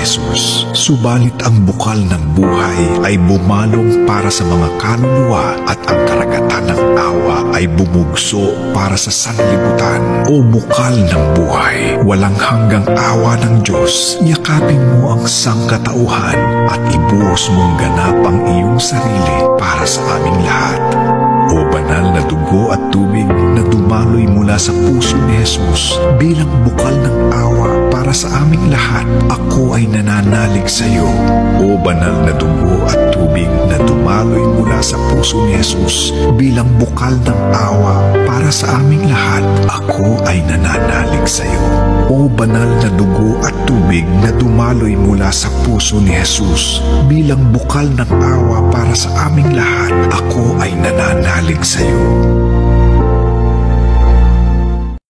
Jesus. Subalit ang bukal ng buhay ay bumalong para sa mga kaluluwa at ang karagatan ng awa ay bumugso para sa sanlibutan. O bukal ng buhay, walang hanggang awa ng Diyos, yakapin mo ang sangkatauhan at ibuhos mong ganap ang iyong sarili para sa aming lahat. O banal na dugo at tubig na dumaloy mula sa puso ni Jesus bilang bukal ng awa para sa aming lahat, ako ay nananalig sa iyo. O banal na dugo at tubig na dumaloy mula sa puso ni Jesus bilang bukal ng awa para sa aming lahat, ako ay nananalig sa iyo. O banal na dugo at tubig na dumaloy mula sa puso ni Jesus bilang bukal ng awa para sa aming lahat, ako ay nananalig sa iyo.